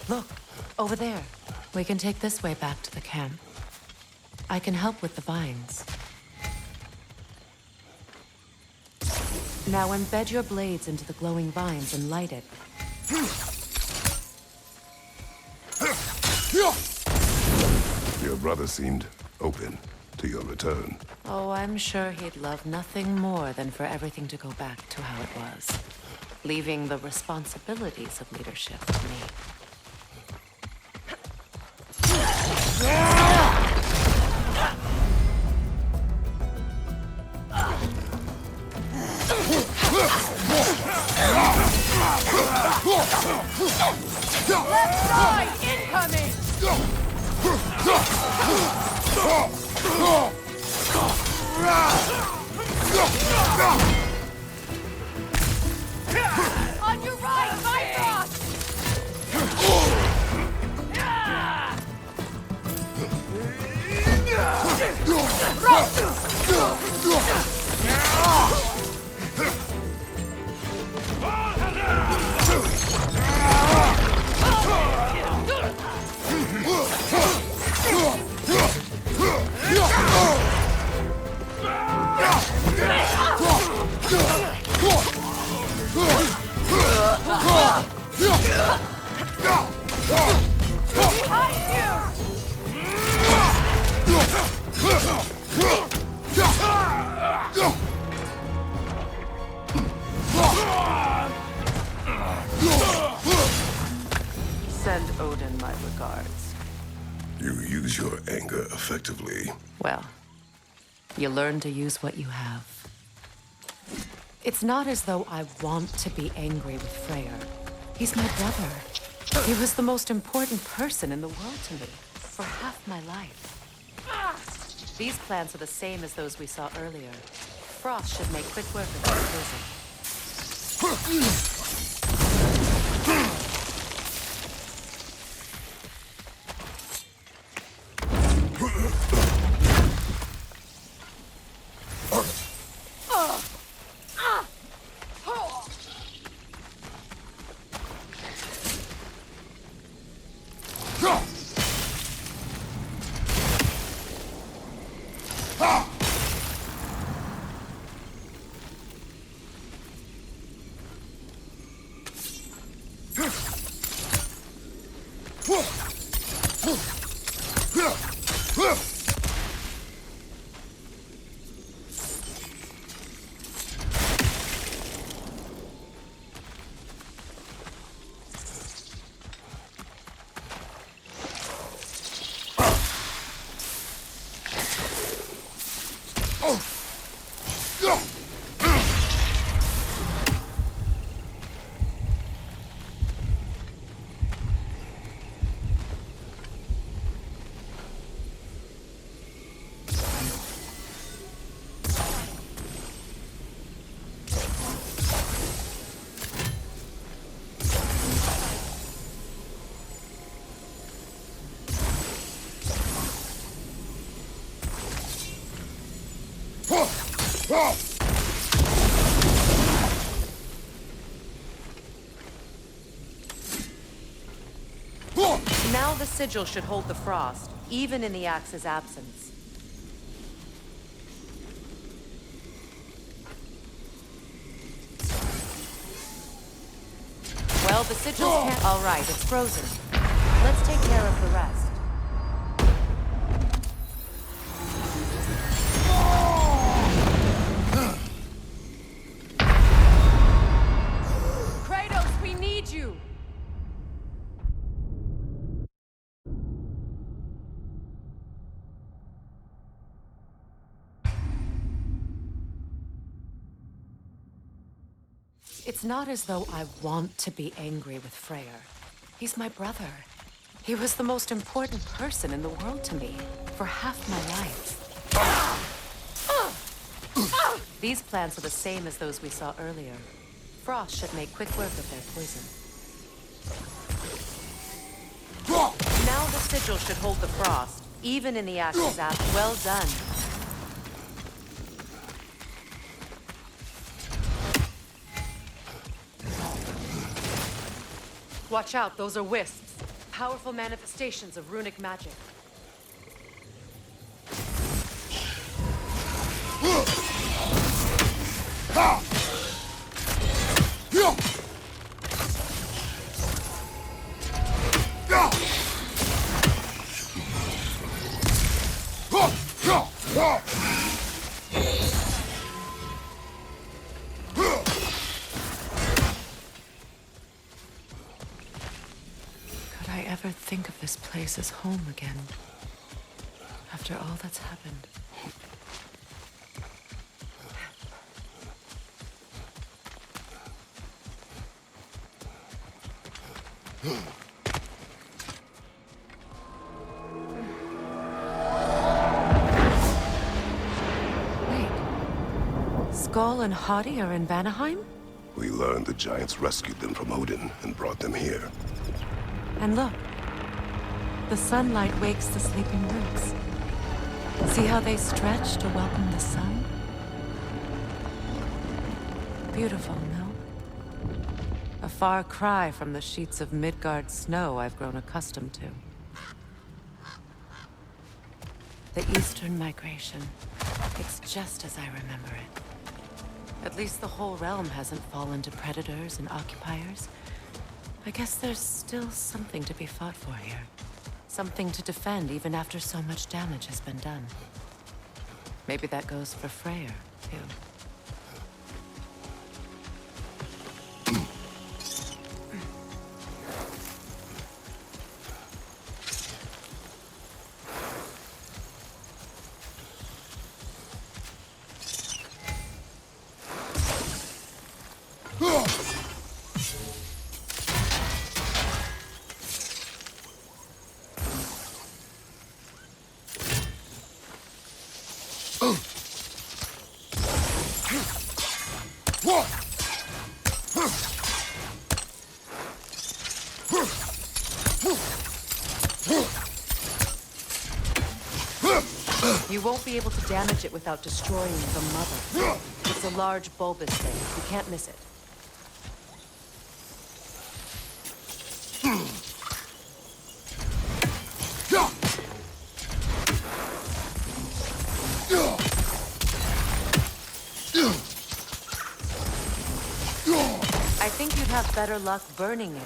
Look, over there. We can take this way back to the camp. I can help with the vines. Now embed your blades into the glowing vines and light it. Your brother seemed open to your return. Oh, I'm sure he'd love nothing more than for everything to go back to how it was, leaving the responsibilities of leadership to me. Left side incoming! On your right, Bifrost! Send Odin my regards. You use your anger effectively. Well, you learn to use what you have. It's not as though I want to be angry with Freyr. He's my brother. He was the most important person in the world to me for half my life. These plans are the same as those we saw earlier. Frost should make quick work of this prison. Now the sigil should hold the frost, even in the axe's absence. Well, the sigils can't... All right, it's frozen. Let's take care of the rest. Kratos, we need you! It's not as though I want to be angry with Freyr. He's my brother. He was the most important person in the world to me for half my life. These plants are the same as those we saw earlier. Frost should make quick work of their poison. Now the sigil should hold the frost, even in the axe's absence. Well done. Watch out, those are wisps. powerful manifestations of runic magic. Could I ever think of this place as home again? After all that's happened. Wait. Skull and Hadi are in Vanaheim? We learned the giants rescued them from Odin and brought them here. And look. The sunlight wakes the sleeping roots. See how they stretch to welcome the sun? Beautiful, no? A far cry from the sheets of Midgard snow I've grown accustomed to. The Eastern migration. It's just as I remember it. At least the whole realm hasn't fallen to predators and occupiers. I guess there's still something to be fought for here. Something to defend even after so much damage has been done. Maybe that goes for Freyr, too. You won't be able to damage it without destroying the mother. It's a large bulbous thing. You can't miss it. I think you'd have better luck burning it.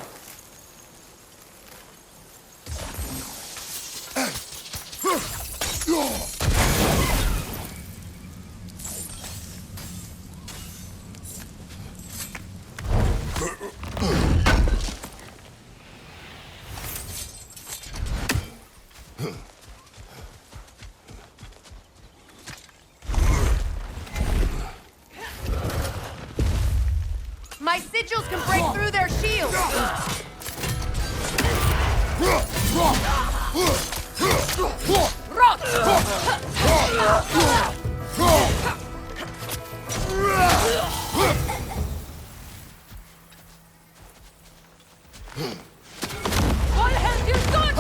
My sigils can break through their shields! One hand is good!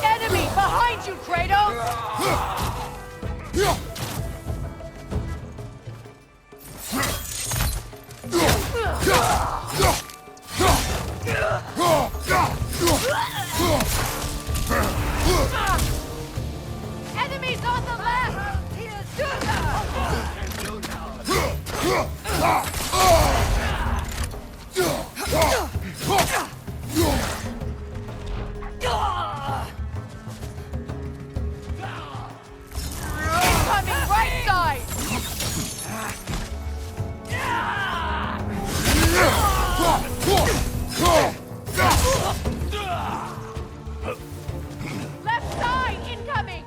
Enemy behind you, Kratos! Enemies on the left! Incoming right side! Left side incoming!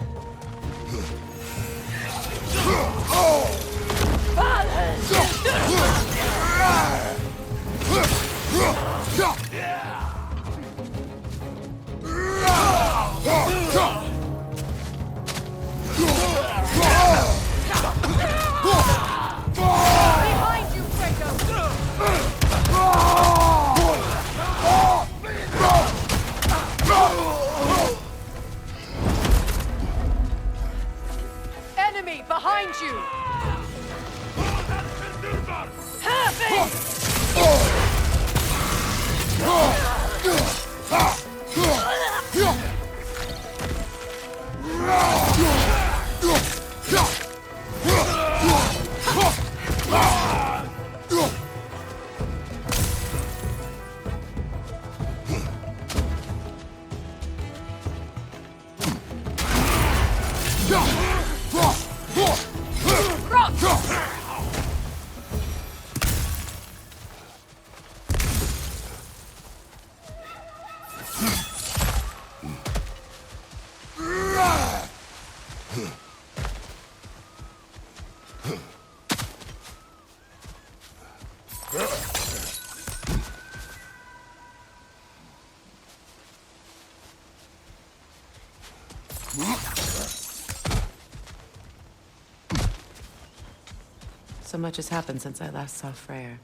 Behind you, Kratos! Enemy behind you! So much has happened since I last saw Freyr.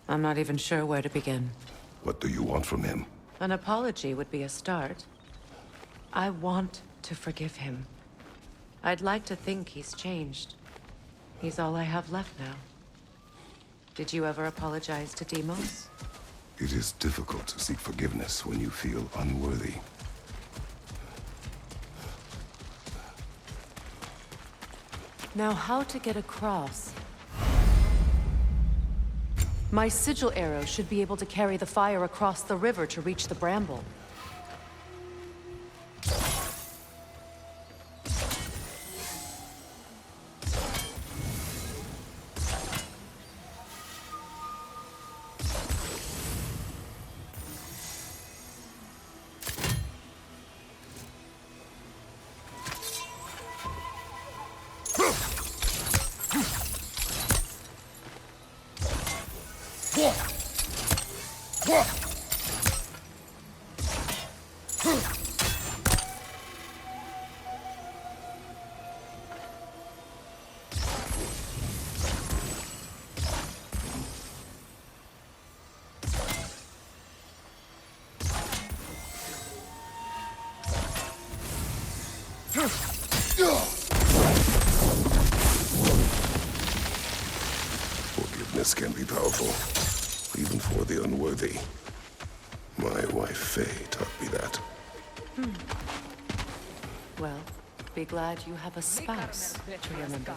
I'm not even sure where to begin. What do you want from him? An apology would be a start. I want to forgive him. I'd like to think he's changed. He's all I have left now. Did you ever apologize to Deimos? It is difficult to seek forgiveness when you feel unworthy. Now, how to get across? My sigil arrow should be able to carry the fire across the river to reach the bramble. Forgiveness can be powerful, even for the unworthy. My wife Faye taught me that. Well, be glad you have a spouse to remember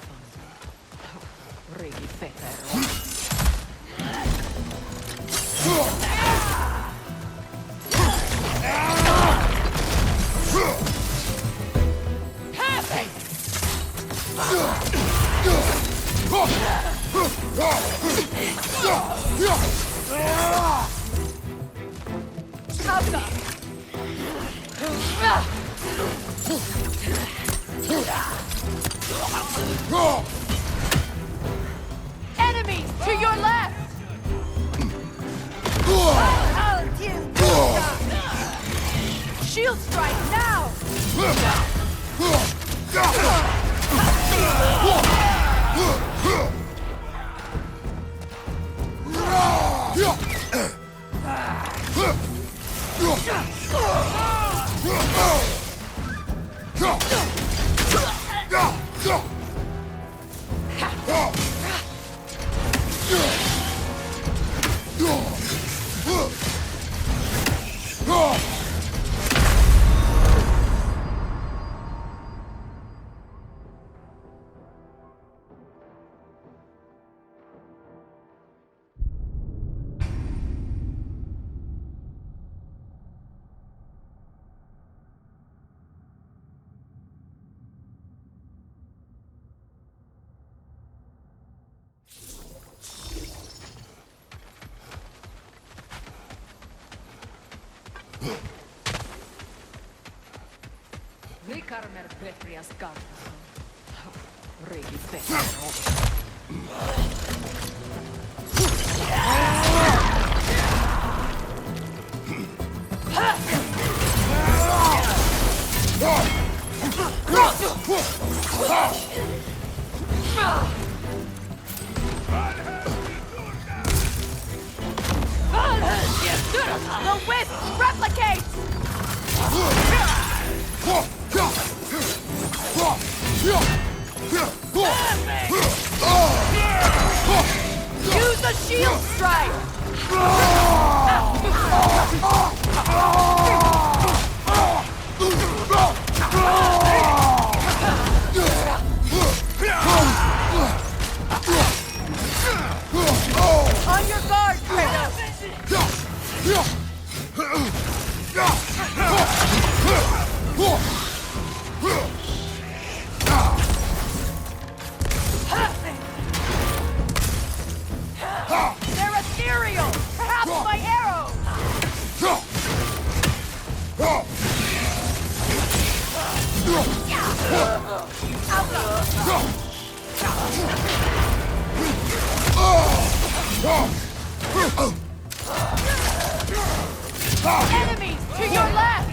Enemies to your left! Shield strike now! Rikarmer Petrias kartta. Regi Petra. The wisp replicates! Use the The shield strike! On your guard, Kratos! They're ethereal! Perhaps my arrows! Enemies to your left!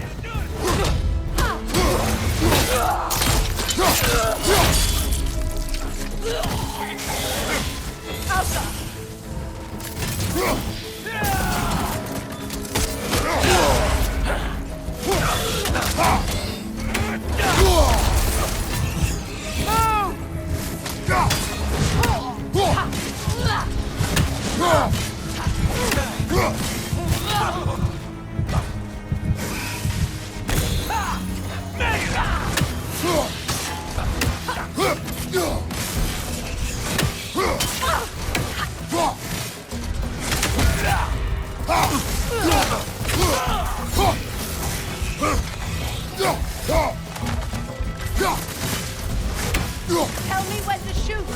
Tell me when to shoot!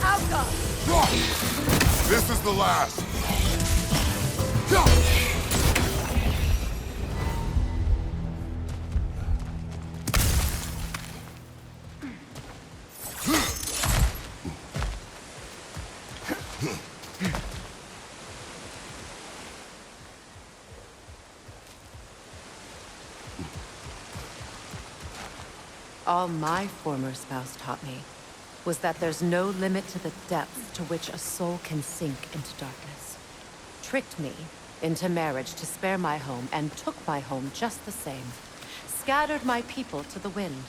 Outcome! This is the last. All my former spouse taught me was that there's no limit to the depths to which a soul can sink into darkness. Tricked me into marriage to spare my home and took my home just the same. Scattered my people to the wind.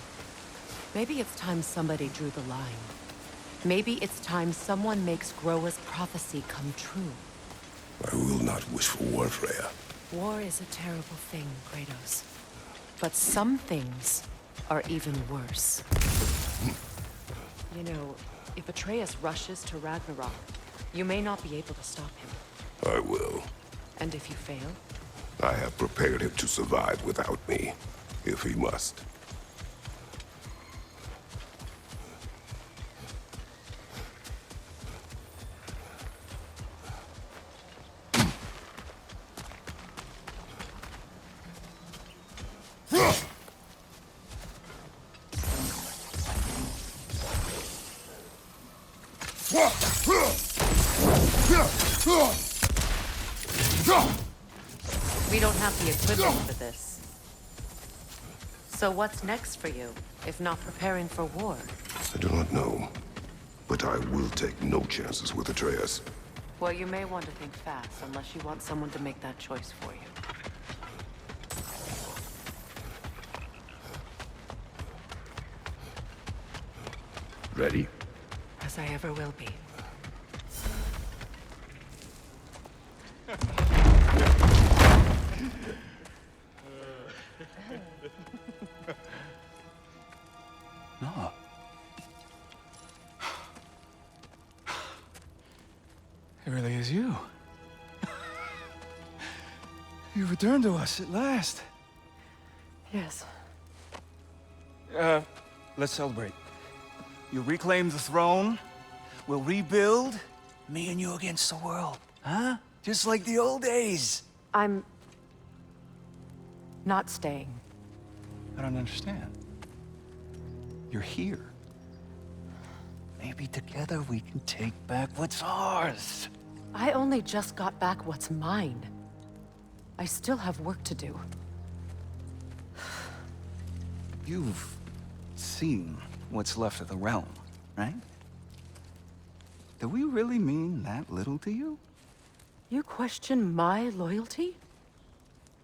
Maybe it's time somebody drew the line. Maybe it's time someone makes Groa's prophecy come true. I will not wish for war, Freya. War is a terrible thing, Kratos. But some things are even worse. You know, if Atreus rushes to Ragnarok, you may not be able to stop him. I will. And if you fail? I have prepared him to survive without me, if he must. We don't have the equipment for this. So what's next for you, if not preparing for war? I do not know, but I will take no chances with Atreus. Well, you may want to think fast, unless you want someone to make that choice for you. Ready? As I ever will be. No. It really is you. You returned to us at last. Yes. Let's celebrate. You reclaim the throne. We'll rebuild. Me and you against the world. Huh? Just like the old days. I'm not staying. I don't understand. You're here. Maybe together we can take back what's ours. I only just got back what's mine. I still have work to do. You've seen what's left of the realm, right? Do we really mean that little to you? You question my loyalty?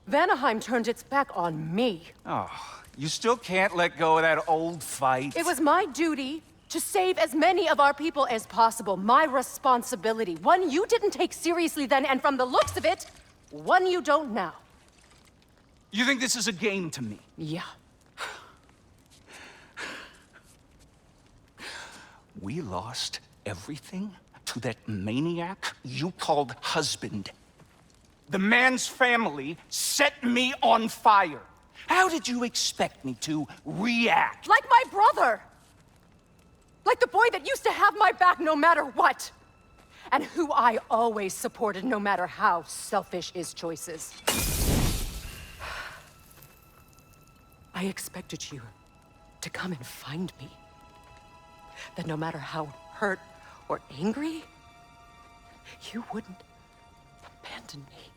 Vanaheim turned its back on me. Oh, you still can't let go of that old fight? It was my duty to save as many of our people as possible. My responsibility. One you didn't take seriously then, and from the looks of it, one you don't now. You think this is a game to me? Yeah. We lost everything to that maniac you called husband. The man's family set me on fire. How did you expect me to react? Like my brother! Like the boy that used to have my back no matter what! And who I always supported no matter how selfish his choices. I expected you to come and find me. That no matter how hurt or angry, you wouldn't abandon me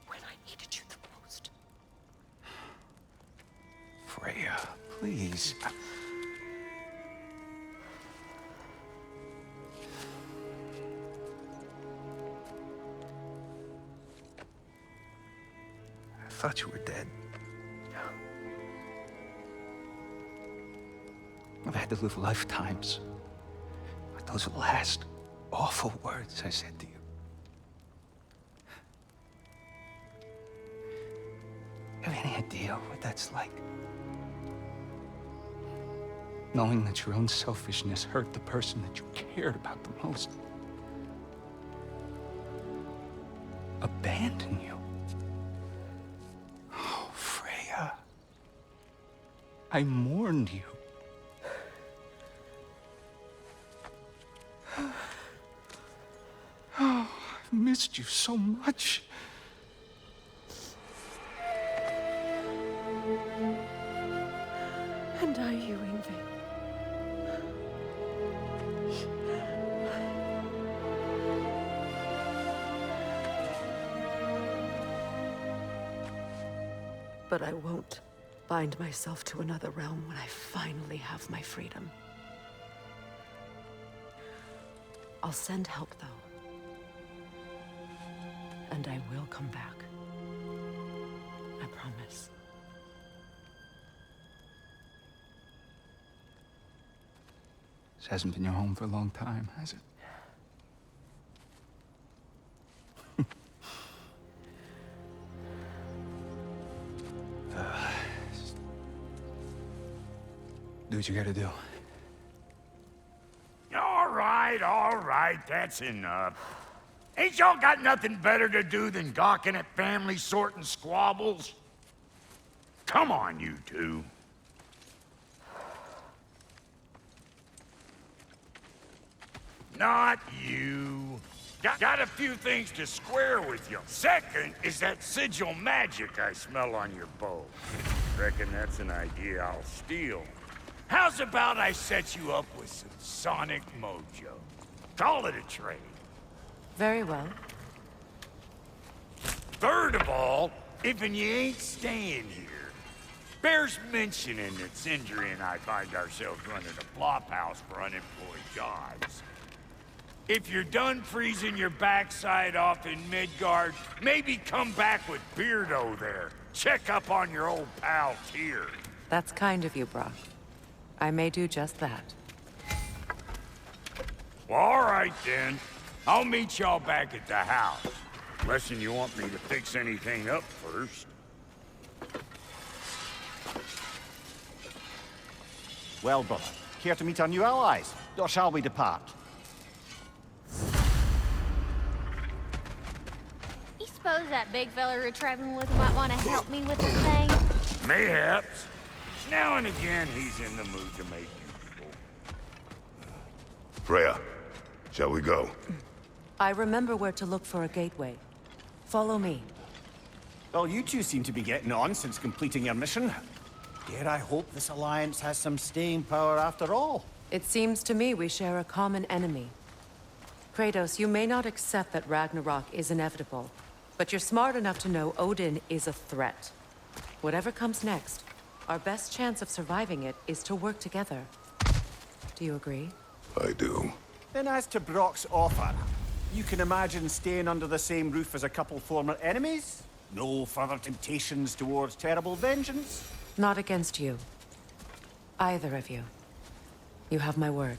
when I needed you the most. Freya, please. I thought you were dead. I've had to live lifetimes with those last awful words I said to you. Have any idea what that's like? Knowing that your own selfishness hurt the person that you cared about the most. Abandon you. Oh, Freya. I mourned you. Oh, I've missed you so much. And I, you, Yngve. But I won't bind myself to another realm when I finally have my freedom. I'll send help, though. And I will come back. I promise. This hasn't been your home for a long time, has it? Do what you gotta do. All right, that's enough. Ain't y'all got nothing better to do than gawking at family sorting squabbles? Come on, you two. Not you. Got a few things to square with you. Second is that sigil magic I smell on your bow. Reckon that's an idea I'll steal. How's about I set you up with some sonic mojo? Call it a trade. Very well. Third of all, if you ain't staying here, bears mentioning that Sindri and I find ourselves running a flop house for unemployed gods. If you're done freezing your backside off in Midgard, maybe come back with Beardo there. Check up on your old pal Tyr. That's kind of you, Brock. I may do just that. Well, all right then. I'll meet y'all back at the house. Unless you want me to fix anything up first. Well, brother, care to meet our new allies? Or shall we depart? You suppose that big fella we're traveling with might want to help me with the thing? Mayhaps. Now and again, he's in the mood to make useful. Freya, shall we go? I remember where to look for a gateway. Follow me. Well, you two seem to be getting on since completing your mission. Dare I hope this alliance has some staying power after all? It seems to me we share a common enemy. Kratos, you may not accept that Ragnarok is inevitable, but you're smart enough to know Odin is a threat. Whatever comes next, our best chance of surviving it is to work together. Do you agree? I do. Then as to Brock's offer, you can imagine staying under the same roof as a couple former enemies? No further temptations towards terrible vengeance? Not against you. Either of you. You have my word.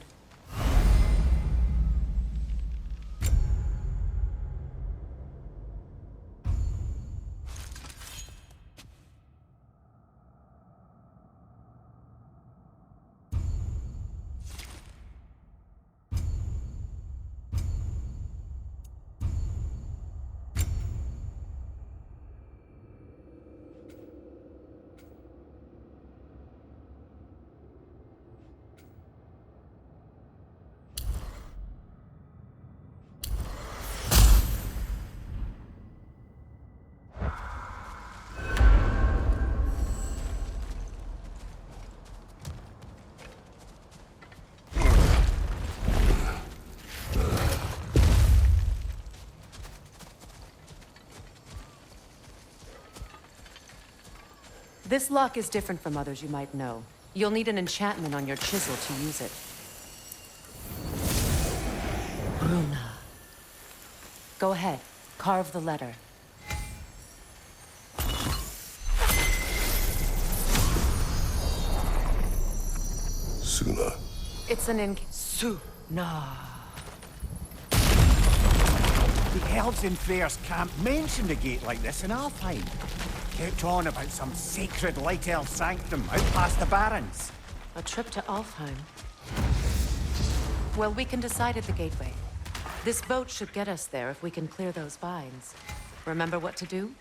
This lock is different from others you might know. You'll need an enchantment on your chisel to use it. Bruna. Go ahead. Carve the letter. Suna. It's an Suna. The elves in Freyr's camp mentioned a gate like this in Alfheim. Kept on about some sacred light elf sanctum out past the barrens. A trip to Alfheim. Well, we can decide at the gateway. This boat should get us there if we can clear those vines. Remember what to do?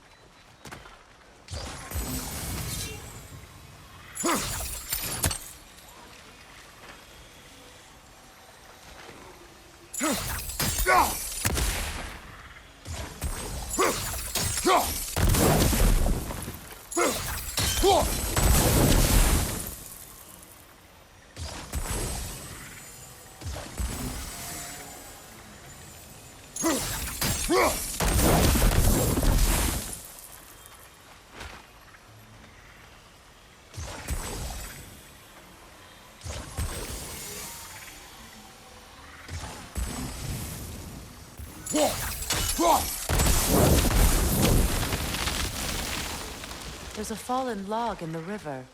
There's a fallen log in the river.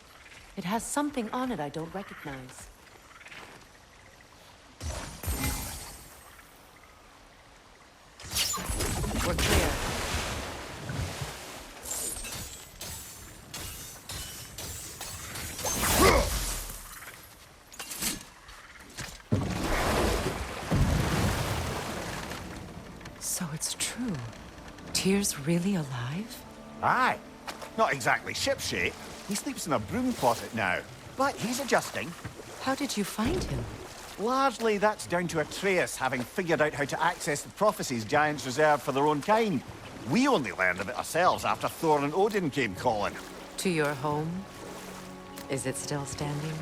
It has something on it I don't recognize. We're clear. So it's true. Tyr's really alive? Aye. Not exactly shipshape. He sleeps in a broom closet now. But he's adjusting. How did you find him? Largely, that's down to Atreus having figured out how to access the prophecies giants reserve for their own kind. We only learned of it ourselves after Thor and Odin came calling. To your home? Is it still standing?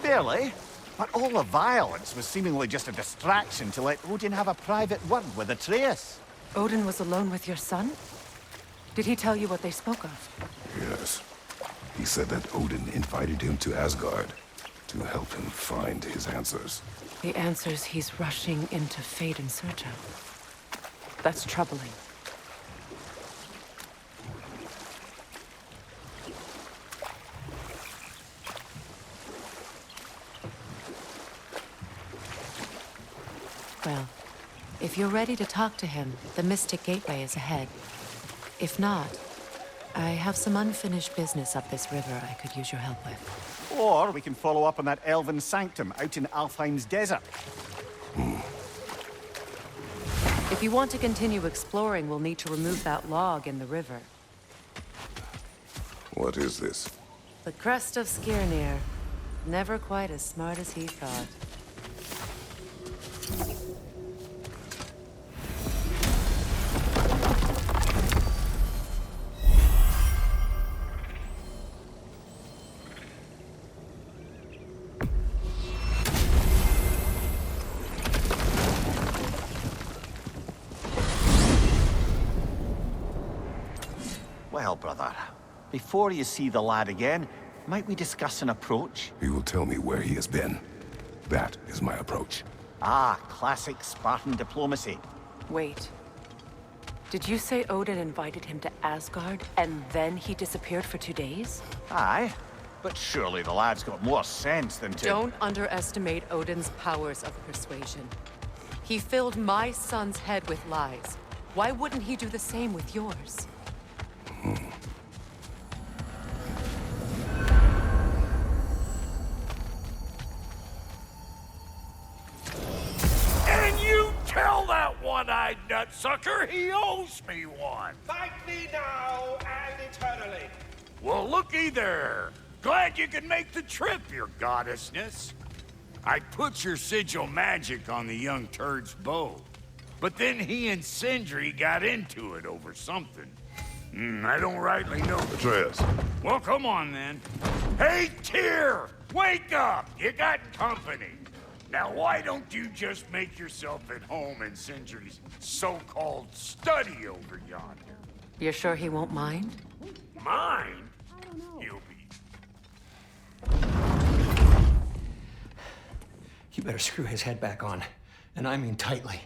Barely. But all the violence was seemingly just a distraction to let Odin have a private word with Atreus. Odin was alone with your son? Did he tell you what they spoke of? Yes. He said that Odin invited him to Asgard to help him find his answers. The answers he's rushing into fate in search of. That's troubling. Well, if you're ready to talk to him, the Mystic Gateway is ahead. If not, I have some unfinished business up this river I could use your help with. Or we can follow up on that elven sanctum out in Alfheim's desert. If you want to continue exploring, we'll need to remove that log in the river. What is this? The crest of Skirnir. Never quite as smart as he thought. Well, brother, before you see the lad again, might we discuss an approach? He will tell me where he has been. That is my approach. Ah, classic Spartan diplomacy. Wait. Did you say Odin invited him to Asgard, and then he disappeared for 2 days? Aye, but surely the lad's got more sense than to... Don't underestimate Odin's powers of persuasion. He filled my son's head with lies. Why wouldn't he do the same with yours? And you tell that one-eyed nutsucker he owes me one. Thank me now and eternally. Well, looky there. Glad you could make the trip, your goddessness. I put your sigil magic on the young turd's bow. But then he and Sindri got into it over something. I don't rightly know. Atreus. Well, come on then. Hey, Tyr! Wake up! You got company. Now, why don't you just make yourself at home in Sindri's so-called study over yonder? You're sure he won't mind? Mine? You'll be... You better screw his head back on. And I mean tightly.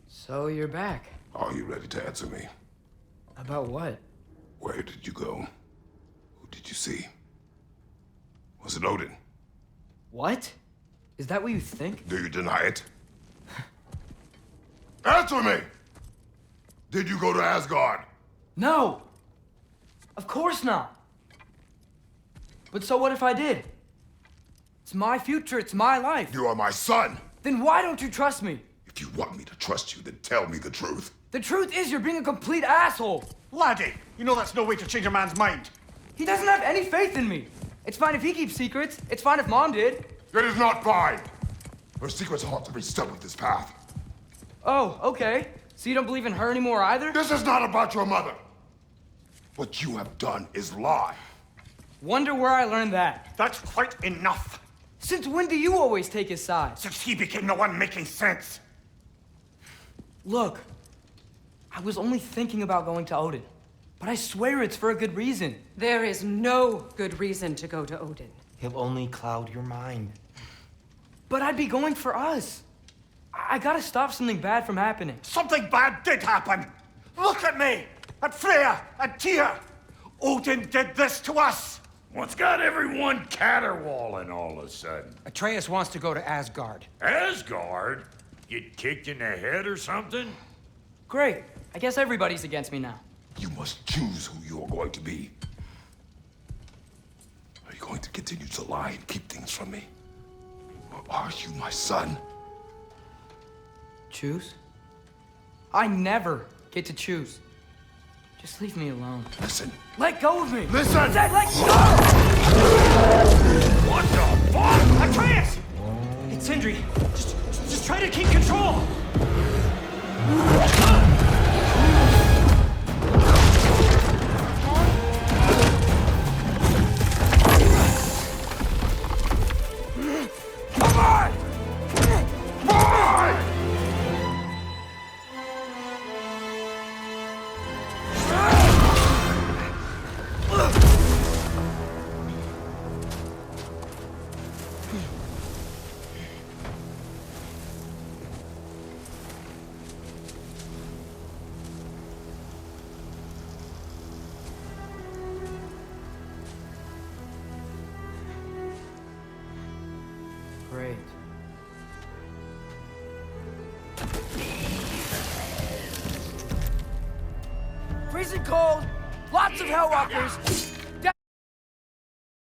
So you're back. Are you ready to answer me? About what? Where did you go? Who did you see? Was it Odin? What? Is that what you think? Do you deny it? Answer me! Did you go to Asgard? No! Of course not! But so what if I did? It's my future, it's my life. You are my son! Then why don't you trust me? If you want me to trust you, then tell me the truth. The truth is you're being a complete asshole. Laddie, you know that's no way to change a man's mind. He doesn't have any faith in me. It's fine if he keeps secrets. It's fine if Mom did. It is not fine! Her secrets ought to be studied this path. Oh, okay. So you don't believe in her anymore either? This is not about your mother! What you have done is lie. Wonder where I learned that. That's quite enough. Since when do you always take his side? Since he became the one making sense. Look, I was only thinking about going to Odin. But I swear it's for a good reason. There is no good reason to go to Odin. He'll only cloud your mind. But I'd be going for us. I gotta stop something bad from happening. Something bad did happen. Look at me, at Freya, and Tyr. Odin did this to us. What's got everyone caterwauling all of a sudden? Atreus wants to go to Asgard. Asgard? Get kicked in the head or something? Great. I guess everybody's against me now. You must choose who you are going to be. Are you going to continue to lie and keep things from me? Or are you my son? Choose? I never get to choose. Just leave me alone. Listen. Let go of me! Listen! I said let go! What the fuck? Atreus! It's Sindri. Just try to keep control! Come on! Boy! Great. Freezing cold, lots of hellwalkers,